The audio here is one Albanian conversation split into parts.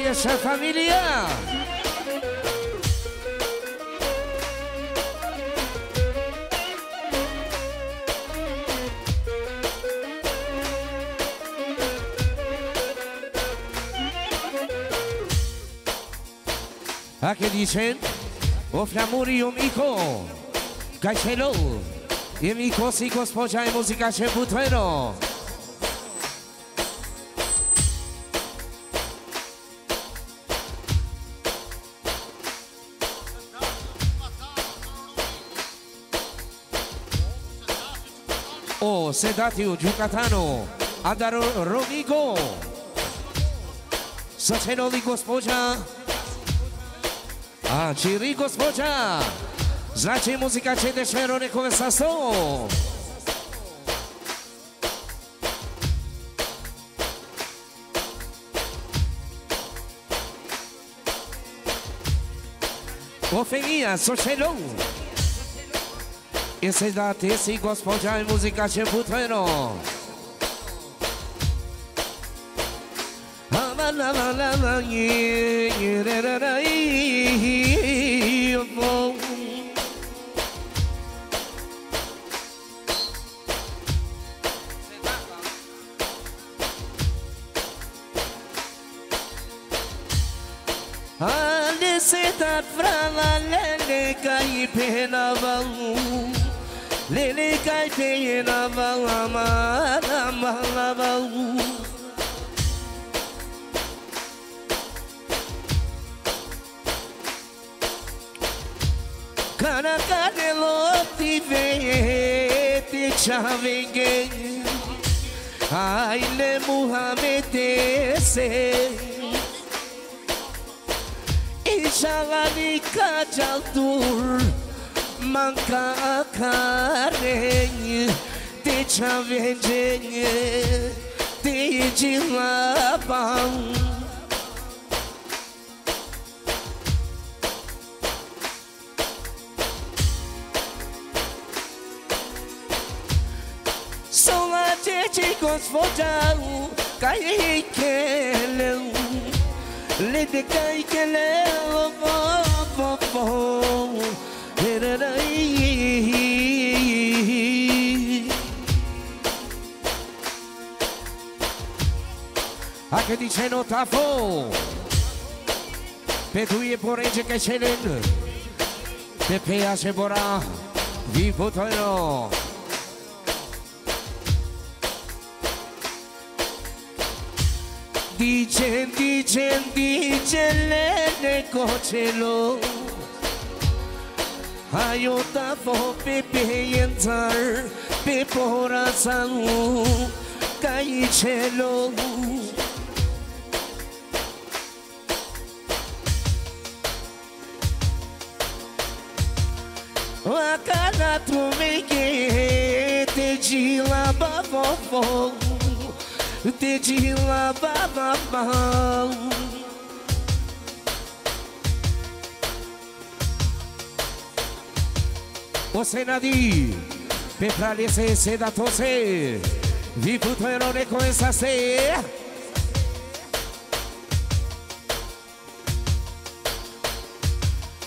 essa família. Aqui dizem, o flamur e o mico, caixelo, e mico si gospođa e muzica še butvero. O sedatiu Giucatano, Adaro Romigo, Sacenoli gospođa, a Ciri gospođa, znači muzika će dešero nekome sasto. O feminha, socelou. Esse date si gospođa i muzika će butvero. Ande setat frala lele kai penava. Lele kai penava amala. Kana kadelo ti ve ti chavenge ai le Muhammad se inshallah kajaltur manca kare ti chavenge ti jilabam. Gospođau, kaj keleu, lede kaj keleu, a che dice no tafo, pe tu e porege che c'è l'en, pe pea se bora, vi potono. Dice lele cocelo Ayota fo pepe yentar Pepora sanu Caichelo Wakana tu meke Te jila bafofo Te jila bababau O senadi Pe prale se da tose Vi puto ne começa se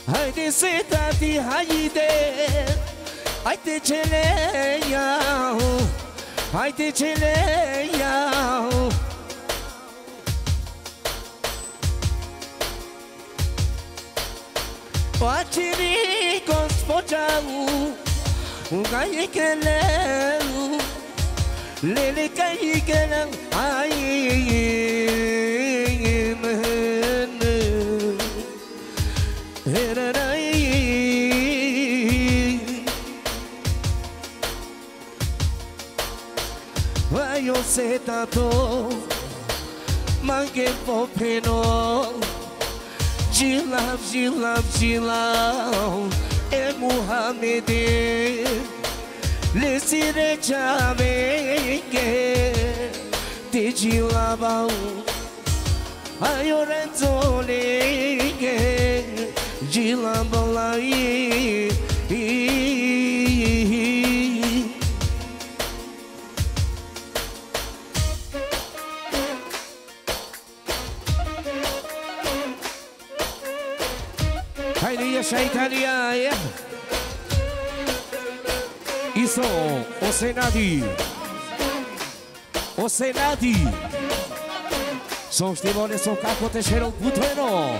Haide se tati haide Haide cheleia Haide cheleia Watchini gospodau Ugai keleu Lele kai keleu Ai mene Heranai Vai o setato Mangue popeno Jilab, e Muhammad Le sire chamenge Te jilabau Ayo renzole Jilabalai Hai riesce Italia. Iso Osenadi. Osenadi. Son stimole son capote c'era Butueno.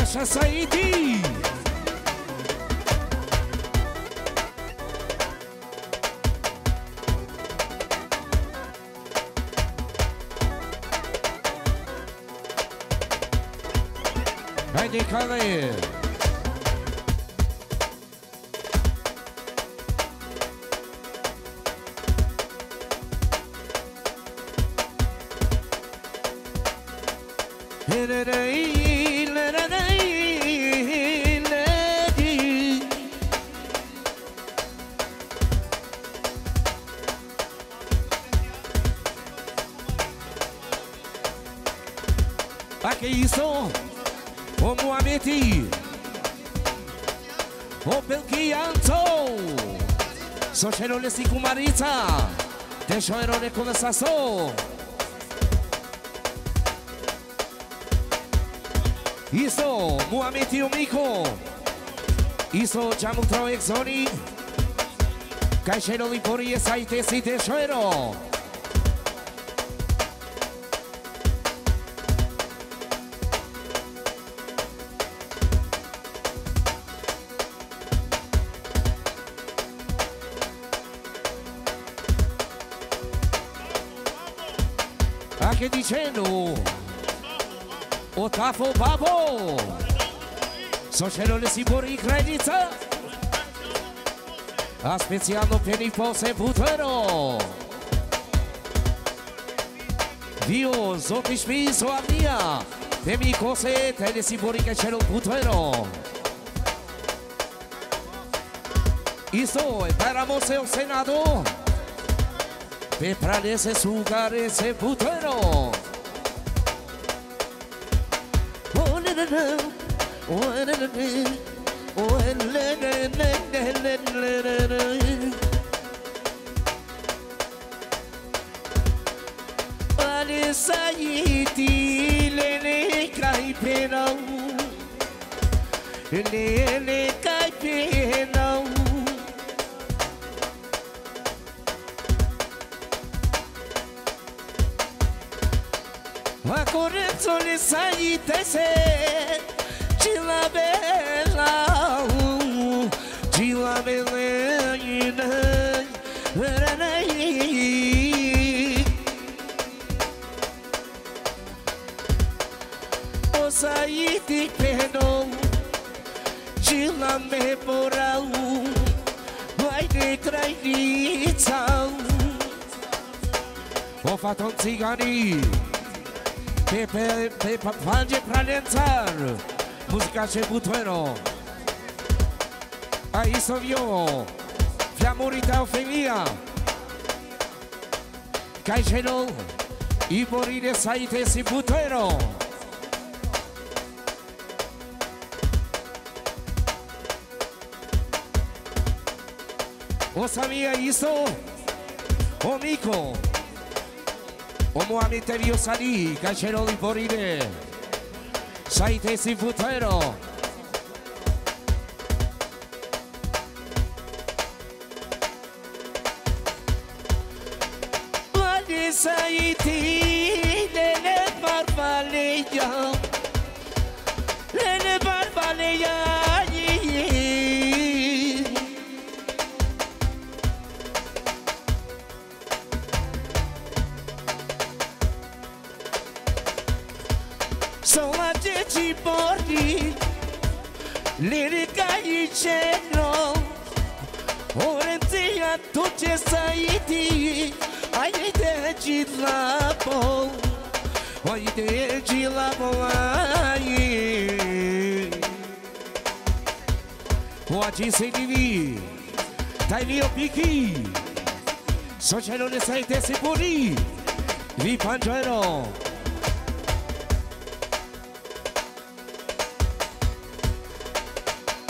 Essa saída. Vai de cadeia. Que isso? O Mohamed, o Belchianto, so cerone si cumarita, te cerone conversação. Isso, Mohamed o Mico, isso jamu tro exoni, caixero limpori e saite si te cero. Che dicendo o tafo babo so cerone si pori credita aspeziando per i pose putero Dio sotto spiso a mia te mi cose te ne si pori che c'è lo putero Isto e paramos el Senado pe pralese sugarese putero Ale saiti le caipena le caipena A correzione sai te se ci la bella O sai ti peno ci la me porau vai de craița O faton țiganii pe fange pralențar muzica ce butueno Aí sou eu Fiamorita o femia Caixero e morire saite esse butueno O sabia isso O mico O Mohamed te vio salir, Caixero di morire Saite esse butueno Saiti nele barbaleia Sou la geci porti Lirica i cielo Orenția tot ce saiti Ai de gilapo Ai de gilapo Oggi sei di lì Dai mio picchi So ce non ne sei te sicuri Vi mangerò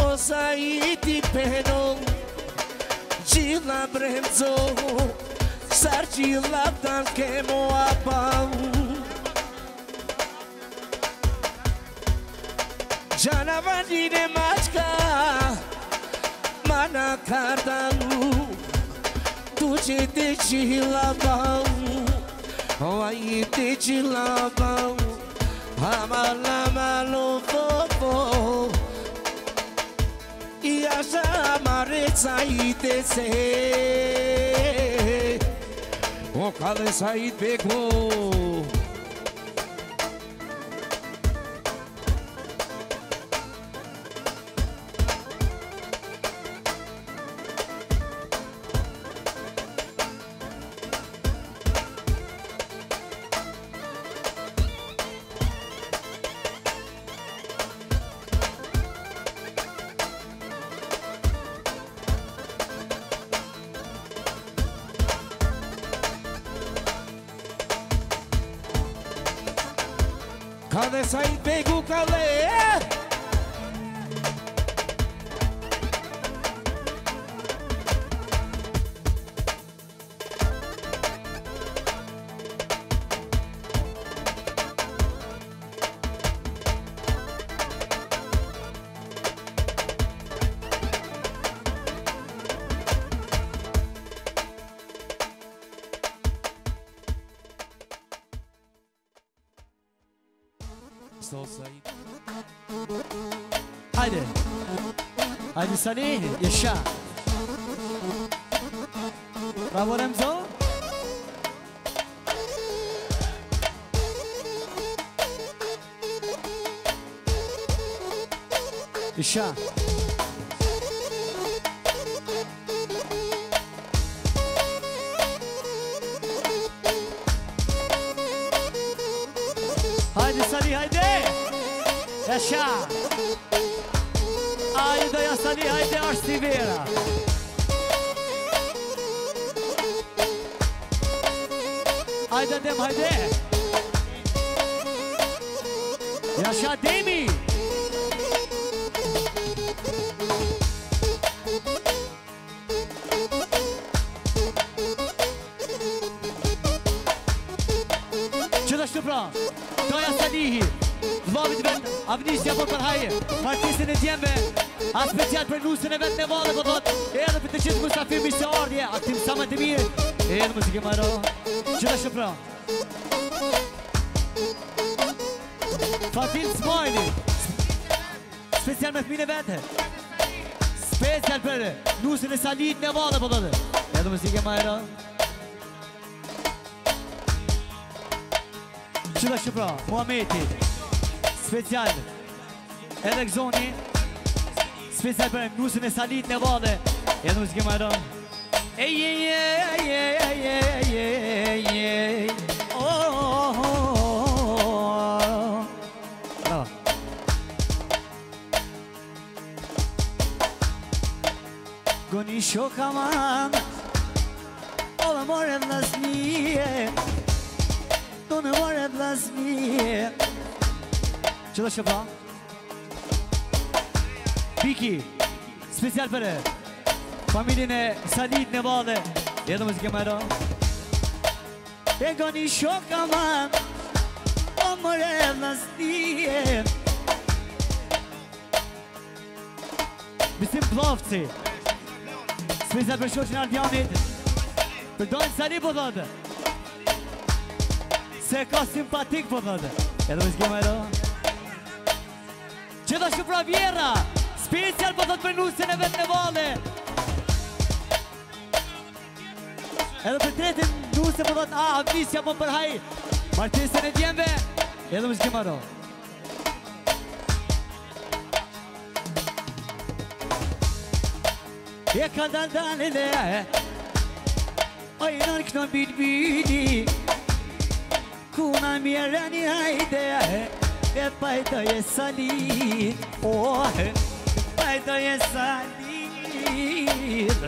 O sai di peno Gila bremzo Sargila danke mo apau Jana vandine mačka Mana kardanu Tuđe te čilabau Ovaj te čilabau Amala malo popo I așa mareța ite se O cale sa ite go Cale sai pegu cale Haydi. Haydi Salih, yaşa. Bravo Remzo. Yaşa. Haydi Salih, haydi. Yaşa. Haydi ya Salih, haydi Arsivera. Haydi Adem, haydi. Yaşa Demi. Qëllashtë pra, doja Salihi, vëllavit vetë, Avnisja por për haje, artistin e djemve, a special për nusën e vetë në vale, po thot, edhe për të qitë Mustafir mi se ardje, aktim sa më të mirë, edhe muzike maro, qëllashtë pra. Fatin Smajli, special me fmine vete, special për nusën e Salit në vale, po thot, edhe muzike maro. Qëllashtë pra, Muhameti, special edhe Gzoni, special për nusën e Salit në vale, edhe muzike maro. Goni shok aman, ola more vlasnije, do në more vlasnije. Qëllë shëpa Biki, special për familjen e Salit në vale, edhe muzike më ro. E goni shok aman, o more vlasnije. Bisim Plovci, special për shoqin Ardianit, për dojnë Salit po thotë, se ka simpatik po thotë, edhe muzike më ro. Qëta Shupra Vjera, special po thot për nusën e vetë në vale. Edhe për tretin nusën po thot, Avnisja po përhaj, martesën e djemve, edhe muzike maro. E ka daldanele Oj nën këno bilbili Kuna mjerani hajde E pajdoje salit Pajdoje salit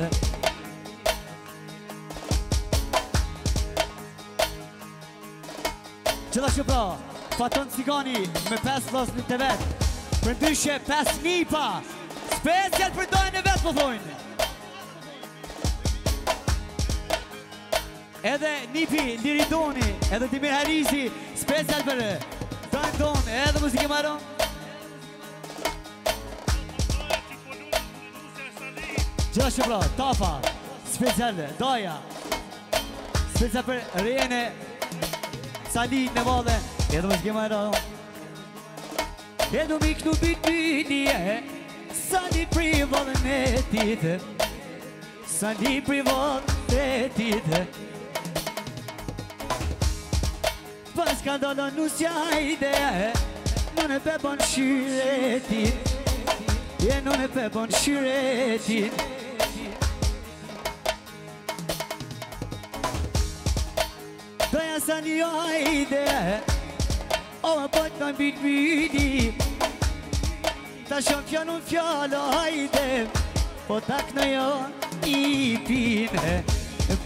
Gjithashtu pra Faton Cigani me 5 vllazërit e vet Për ndyshe 5 nipa Special për dojnë e vet po thojnë Edhe Nipi, Liridoni, edhe Dimir Harizi, special për Dojnë tonë, edhe muzike maron Gjithashtu pra, Tafa, special, Doja Special për Rejene Sali, Nevale, edhe muzike maron Edhe mi këtu bitbinje Sali privodën e tite Sali privodën e tite Pas ka dolo nusja ide Non e pepon shyretin Non e pepon shyretin Doja sa një ide O më pot në bitbidi Ta shumë fjallë unë fjallë hajde Po tak në jo një pine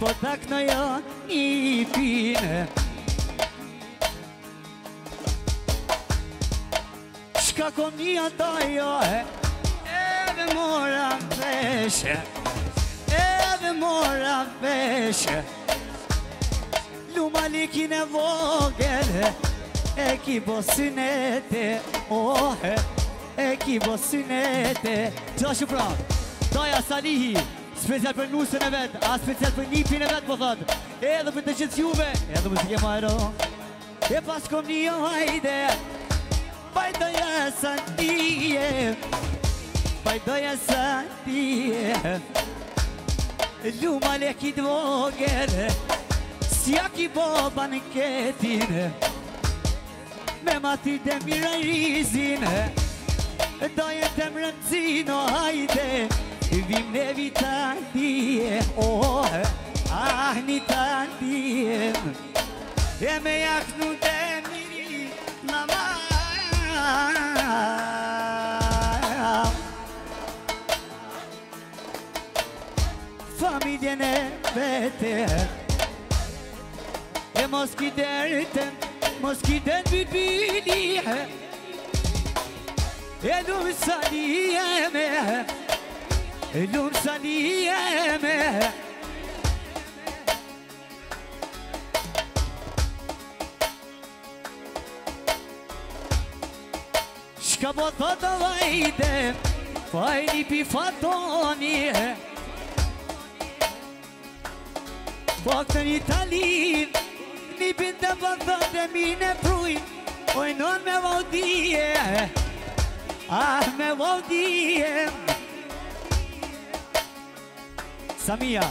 Po tak në jo një pine Shka kom një atajo Edhe mora veshe Edhe mora veshe Luma likin e vogel E ki bosinete E ki bosinete Gjithashtu pra Doja Salihi Special për nusën e vet A special për nipin e vet po thot Edhe për të gjithë juve Edhe muzike majro E pas kom një hajde Pajdoja sa tije Pajdoja sa tije Luma lekit vogel Sja ki boba në ketin Me mati dhe mira i rizin Doje të më rëmzino hajde Vim ne vita tije Ah një ta tije E me jaknu dhe miri Mama Familjen e vete E mos ki derten Mos ki den bitbili E lumë salijeme E lumë salijeme Shka po thota vajde Fajni pi fatoni Po këtë një talin Një binde po thote mine pruj Oj non me vaudije Ah me vaudije Samia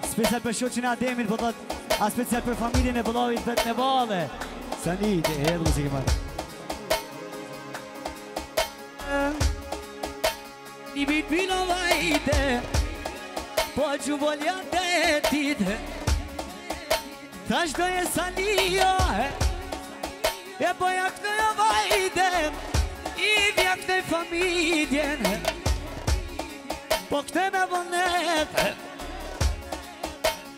Special për shoqin e Ademit po thot A special për familjen e vëllavit vet në vale Sani të edhe muzike marë Një bit pino vajte Po që volja të tite Ta shdoje salio E boja këtë jo vajte I vja këtë familjen Po këtë me vonet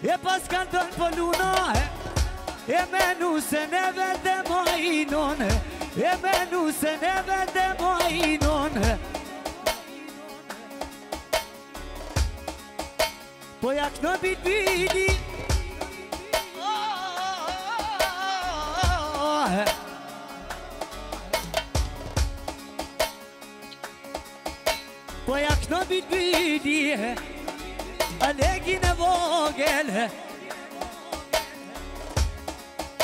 E pas kanton po luna E menu se neve dhe mojnon E menu se neve dhe mojnon Po jak në bitbidi Po jak në bitbidi A legin e vogel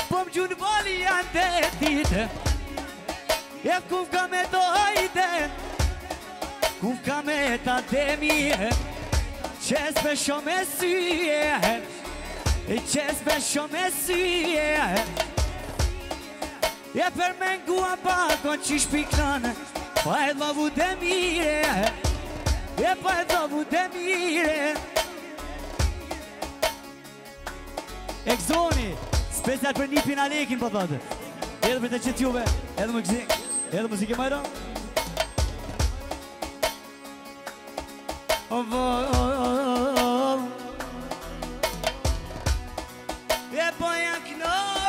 Po më gjunë bali janë të tite E kuf ka me të hajde Kuf ka me të temi Qes me shumë e syje Qes me shumë e syje E për me ngua bakon që shpiknan Pa e lavu dhe mire E pa e vëvu dhe mire Exoni Special për nipin Alekin po thotë Edhe për të qëtë juve Edhe muzike majro E po jak noj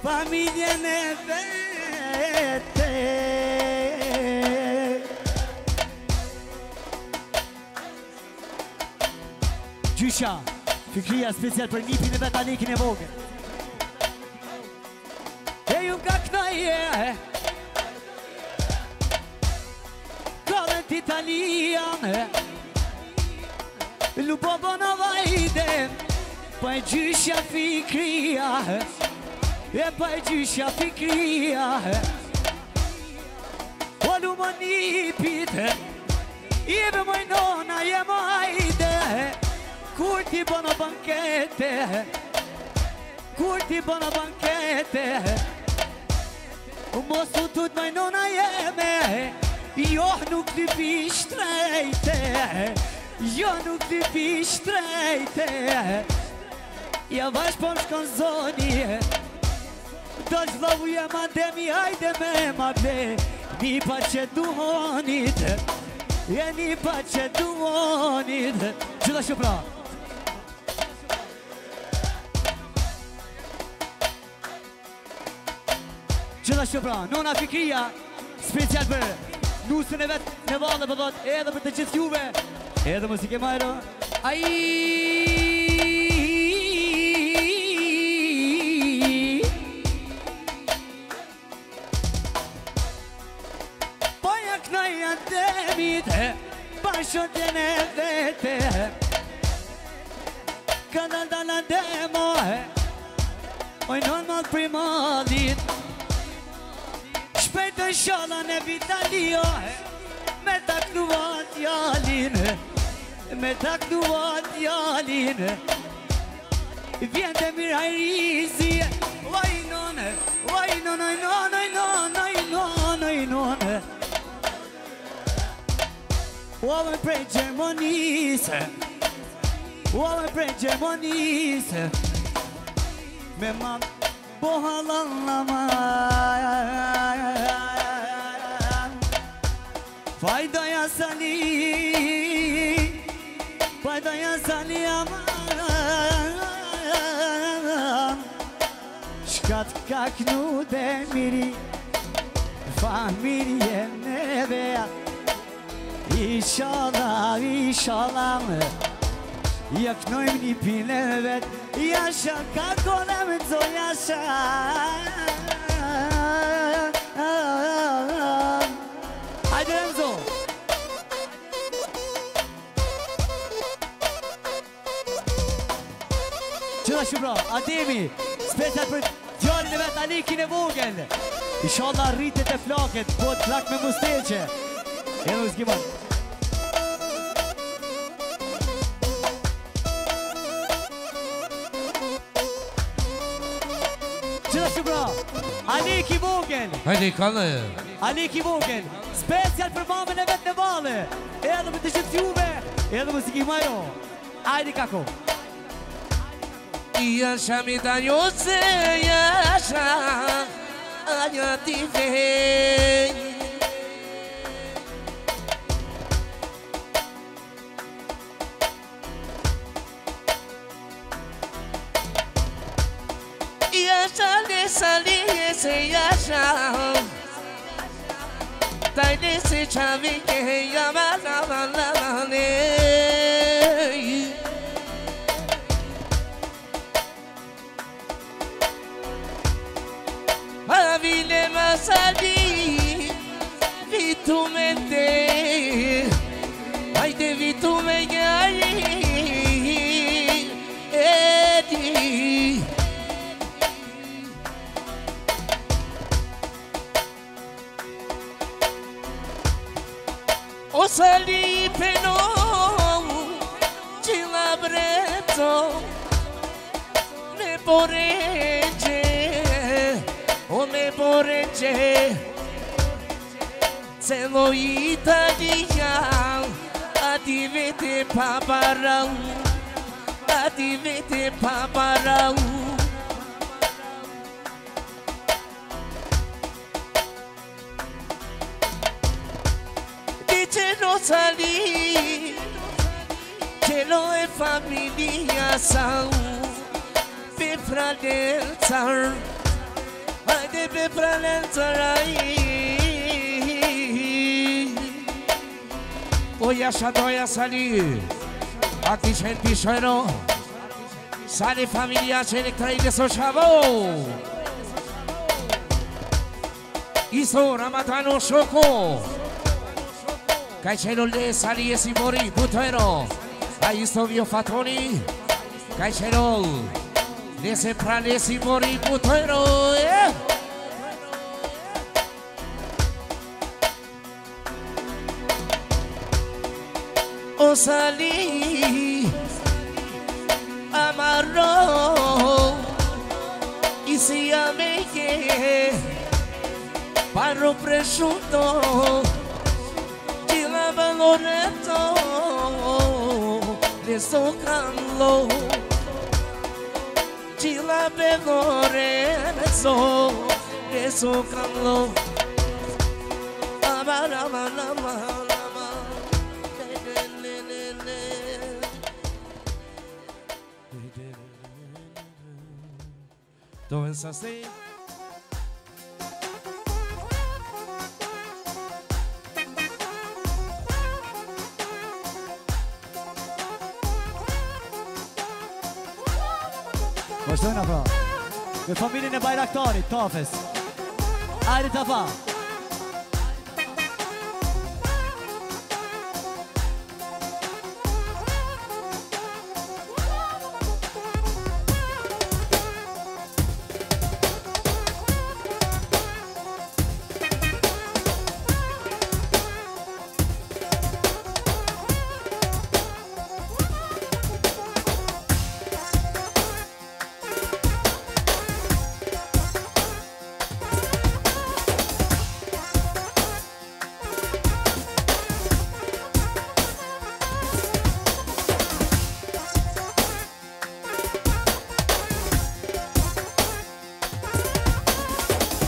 Familjen e vete Gjysha Fikria special për nipin e vetë Alekin e vogën E ju nga knaje Kallet Italian Lubobo në vajde Pa e gjysha Fikria E pa e gjysha Fikria O lumo nipit Ive moj nona je majde Kur ti bëna bankete Kur ti bëna bankete Mos u tut maj nona jeme Jo nuk t'i pi shtrejte Jo nuk t'i pi shtrejte Ja vash po m'shkon zoni Do q'vlavu jem ademi hajde me ma ble Ni pa që duhonit E ni pa që duhonit Gjitha shupra Gjitha shupra Nona Fikria Special për nusën e vetë në valë për dhët Edhe për të gjithë juve Edhe muzike majro Paja knaja demit Bashotjen e vete Kada dala demo Oj non mal primadit Shpejtë shala në vitalio Me taknuat jalin Me taknuat jalin Vjen të miraj rizi Vajnon Vajnon Ove prej Gjermonisë Ove prej Gjermonisë Me ma bohalallama Fajda ja sali aman Shkat kaknu dhe miri Familje neve Ishallah Jaknojmë një pile vet Jasha kako dhe me të jasha Hajde Remzo Qëta shubra, Ademi Special për djallin e vetë Alekin e vogën Ishallah rritet e flaket Po të flak me musteqe E në zgjimar Qëta shubra Aleki vogën Hajde kalle Aleki vogën Special për mamën e vetë në vale Edhe për të gjithë juve Edhe muziki majro Hajde kako Jasha mi danjo se jasha Aja ti vej Jasha le sali se jasha Tai le se chavi ke yama la la la le Avile masali Vitu mente Haide vitu me gari Edi O sali peno Ci labretto Ne poregge O me porenge Celo Italia Adivete paparau Adivete paparau Dice no salì Che lo è famiglia sau Pe fratelța Haide pe fratelța Hoy așa doia sali Actișen pișoero Sale familia cele trei de Soșavo Iso Ramatano Șoco Cai celul de sali e Simori Butoero Ai sto mio fatoni Cai celul de Semprane Simori Butoero O salì amarro e si ameghe parro prosciutto di la Loreto le soccallo di la Loreto le soccallo amarama Don't sustain. Vazhdojna pra Me familin e Bajraktarit, Tafes Ajde Tafa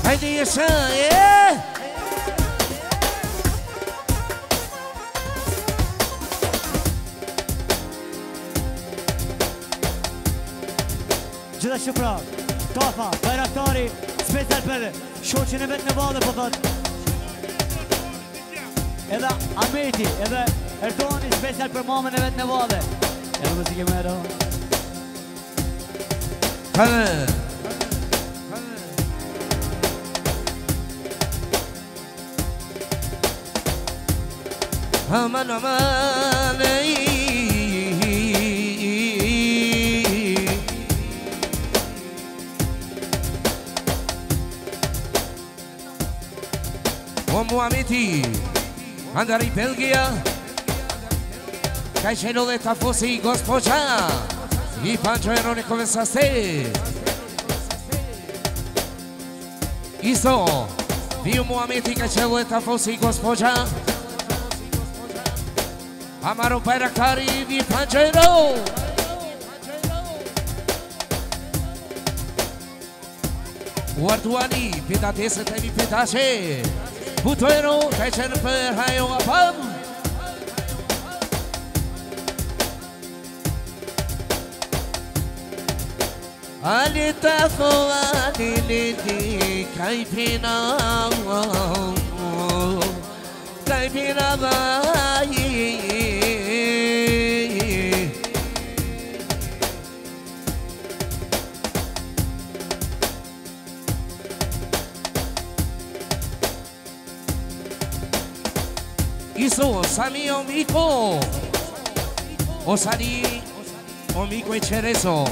Haide ieșa, e? Gjithashtu pra Tafa, Bajraktari Special për shoqin e vetë në vade po thot Edhe Ameti, edhe Erdoni special për mamën e vetë në vade Edhe muzike më Erdogan Hale Aman aman Como Ameti Andari Belgia Kaj čelo leta fosi gospođa I Pančo Erone comenzaste Isto Viu Ameti kaj čelo leta fosi gospođa Amaro Bajraktari vi Pančero Uartuani Pedate se te vi pedace Butoero Tecen per hayo apam Alita fo aliliti Kaipina Kaipina vai Isso, Sami Omiko Osari Omiko e Cerezo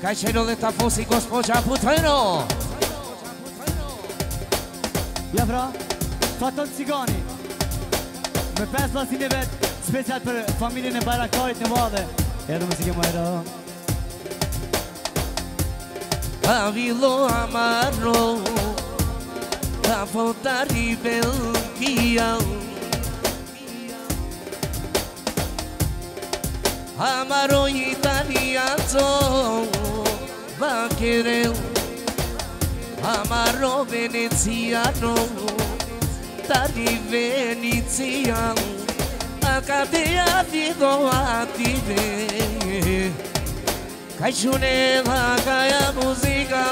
Cajcero de Tafosi gospođa Butoero Ja pra Faton Cigani Me 5 lasin e vet Special për familjen e Bajraktarit në vade Edhe muzike më Erdogan Avilo amaro da voltare belgia amaro italiano va querer amaro veneziano tari veneziano a cadea vido a viver caixonela cai a música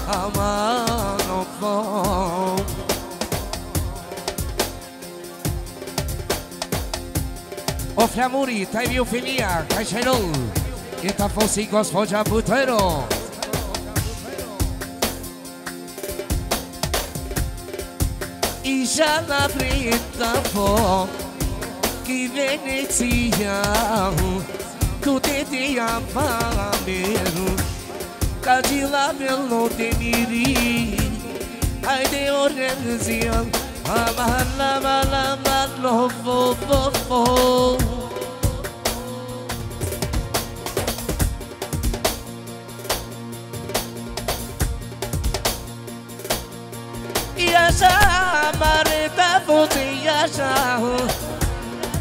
amano bom o flamuri tai viu filia caixerol e tá fosse gospodia butero e já na preta pó que Venezia tu te amamero Cadila bello te miri ai de orenzia amala mala malo fo Yasha mareta fote yasha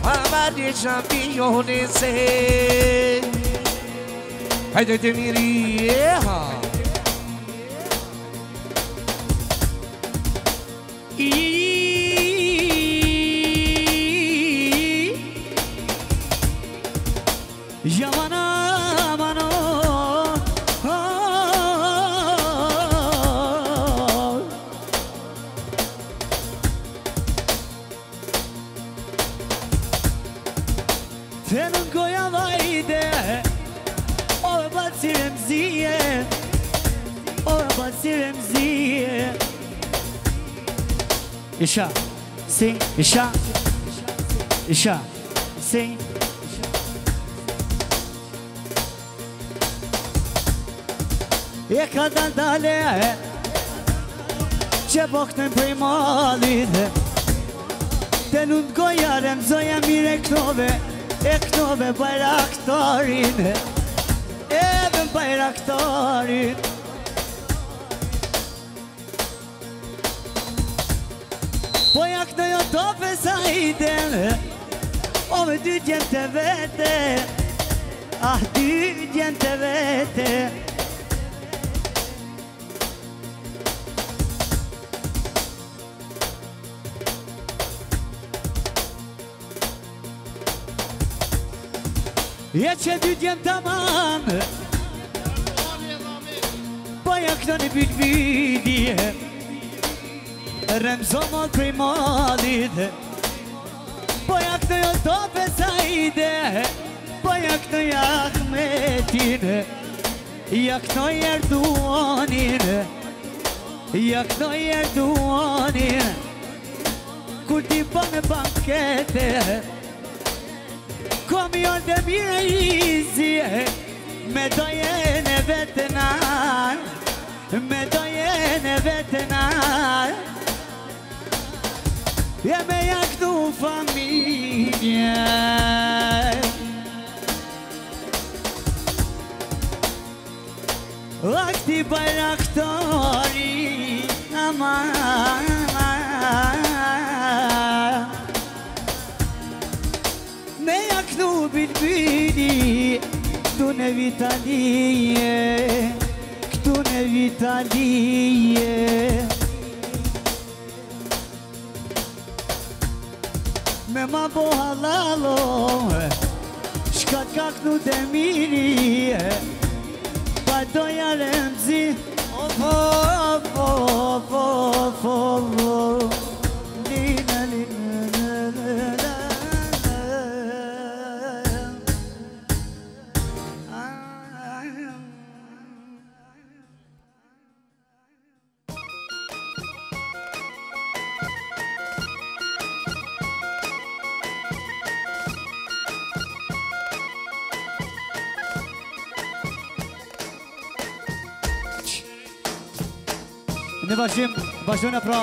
amare champione se ai de miri Yamana mano Tenun goya vaide o batirem ziye o batirem ziye Isha sing Isha Isha sing E kada dale Ce boknem prej malit Te lund gojarem zoja mire knove E knove bajraktarin Even bajraktarin Po jak në jo tope sa iden O me dy djen të vete Ah dy djen të vete E që dy djemë të manë Po jak në një bilbilje Remzo mod prej malit Po jak në jo tope sa ide Po jak në Ahmetin Jak në Erdoganin Jak në Erdoganin Kur ti po me bankete Kom jo dhe mire izi Me dojene vetenar Me dojene vetenar E me jak tu familje Akti bajraktari Aman Me jak tu bilbili Këtu në Vitalije Këtu në Vitalije Me ma bo halalo Shkat ka këtu dhe miri Pa doja remzi Lina lina Në vazhdim, vazhdojnë pra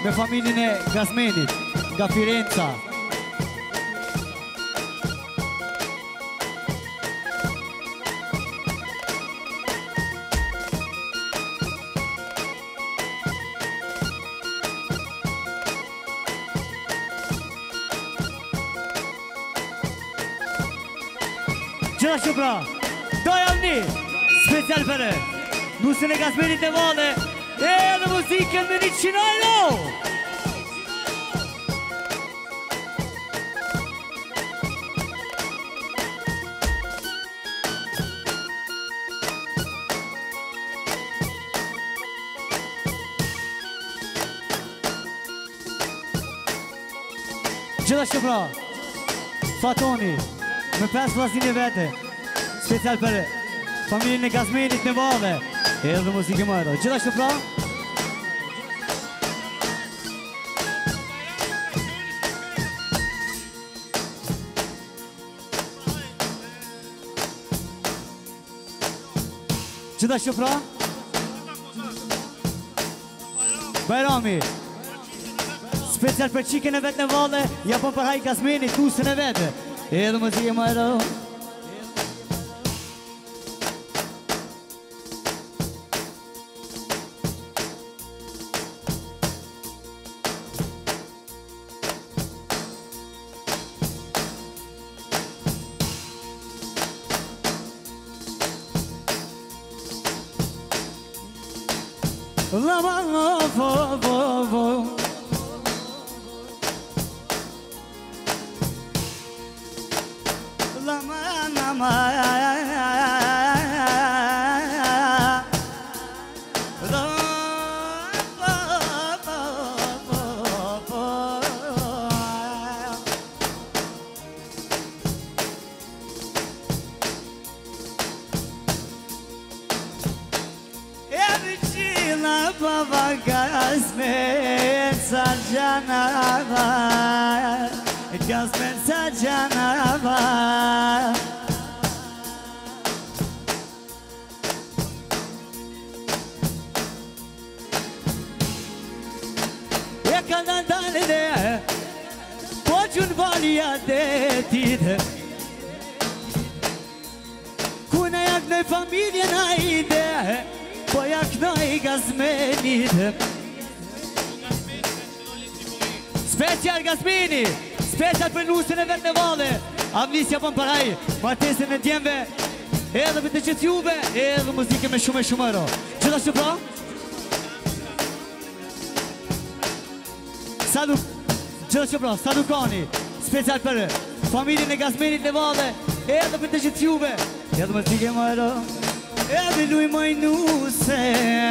me familjen e Gazmenit, nga Firenca. Gjithashtu pra, doja vni, special për Nusën e Gazmenit në Valle, edhe muzikën me 100 euro. Gjithashtu pra, Fatoni, me 5 vllaznin e vete, special për familjen e Gazmenit në Valle, edhe muzikë më ato. Gjithashtu pra, gjithashtu pra, Bajrami, special për qikën e vetë në Valle, ja po përhaj Gazmenit, Nusën e vete, edhe muzikë më ato. Gazmen sa canavar E kanë dalë po gjun valja detide Kuna jak në familje na ide Po jak në I Gazmenit Special Gazmeni Special për Nusën e vetë në Valle Amnisja për paraj Martesën e djemve Edhe për të qëtë juve Edhe muzike me shumë euro Gjithashtu pra Gjithashtu pra Sadukani Special për familjen e Gazmenit në Valle Edhe për të qëtë juve Edhe muzike më euro Edhe luj moj Nusën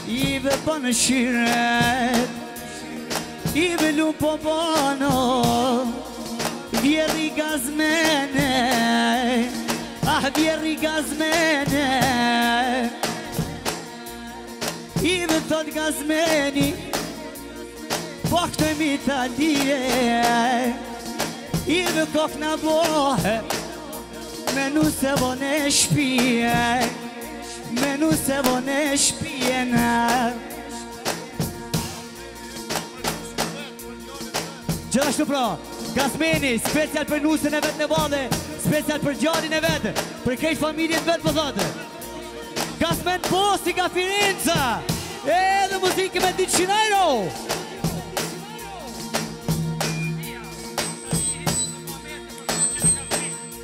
Ive për në shiret Ive lu po bano Vjerri Gazmene Ah, vjerri Gazmene Ive thot Gazmeni Po këtëm Italie Ive kok në bohe Me nuse vone shpije Me nuse vone shpijena Gjithashtu pra, Gazmeni, special për Nusën e vetë në Valle Special për gjallin e vetë Për krejt familjen vetë për thotë Gazmen posti ka Firenza Edhe muzike me 100 euro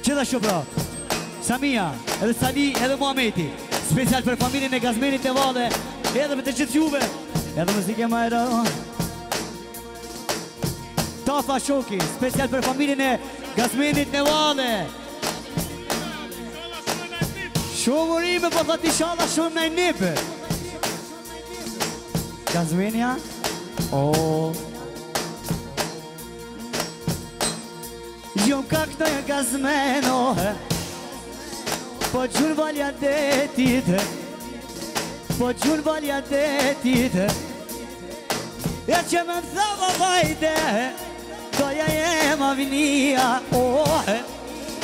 Gjithashtu pra, Samia, edhe Sali, edhe Muhameti Special për familjen e Gazmenit në Valle Edhe për të gjithë juve Edhe muzike më euro Tafa Shoki Special për familjen e Gazmenit në Valle Shumë urime po thot inshallah shumë në nipë Gazmenia Jo ka këtoj Gazmeno Po gjun valja detit Po gjun valja detit E që më thava vajde Doja jem avnia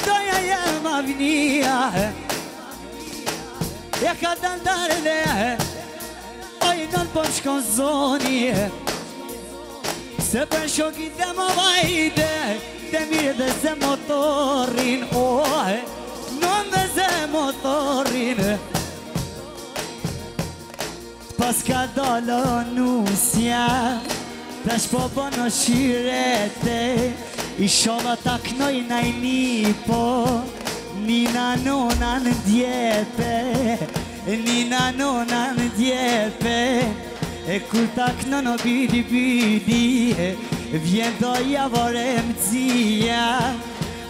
Doja jem avnia E ka dandarele O I nën po shkon zoni Se për shokit dhe më vajde Dhe mirë dhe se motorin Non dhe se motorin Pas ka dolo nusja Tash po bono shirete Inshallah ta knoj najni po Nina nona në djepe Nina nona në djepe E kur ta kno në bidi bidi Vjen doja vore mëzia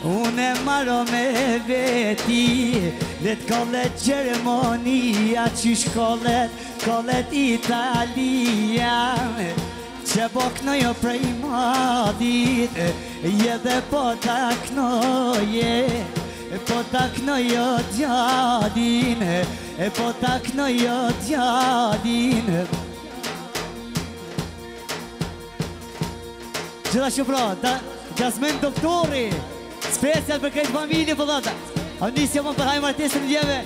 Unë e maro me veti Let kollet Gjermonia Qysh kollet Italia Që po knojo prej madit Je dhe po ta knoje Po ta knojo djadin Po ta knojo djadin Gjithashtu pra, Jasmin doktori Special për këtë familje për dhata Amnisja më përhajmë artistën në djeve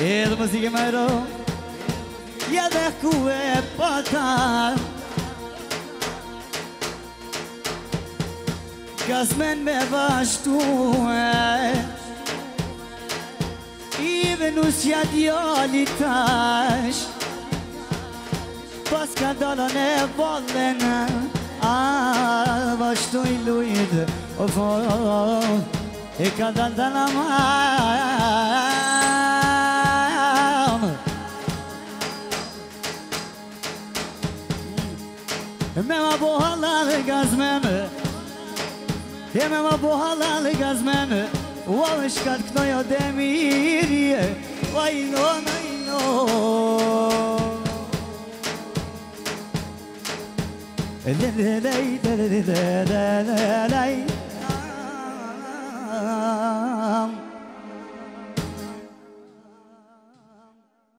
Edhe muzike më ero Ja dhe ku e pata Jasmin me vashtu I venusja djali tash Pas ka dalën e vollen Vashtu I lujt E ka dalën Me ma bo halal gazmen E me ma bo halal gazmen Ua me shkat knojo demirje Vajno, najno Lelelej, lelelej, lelelej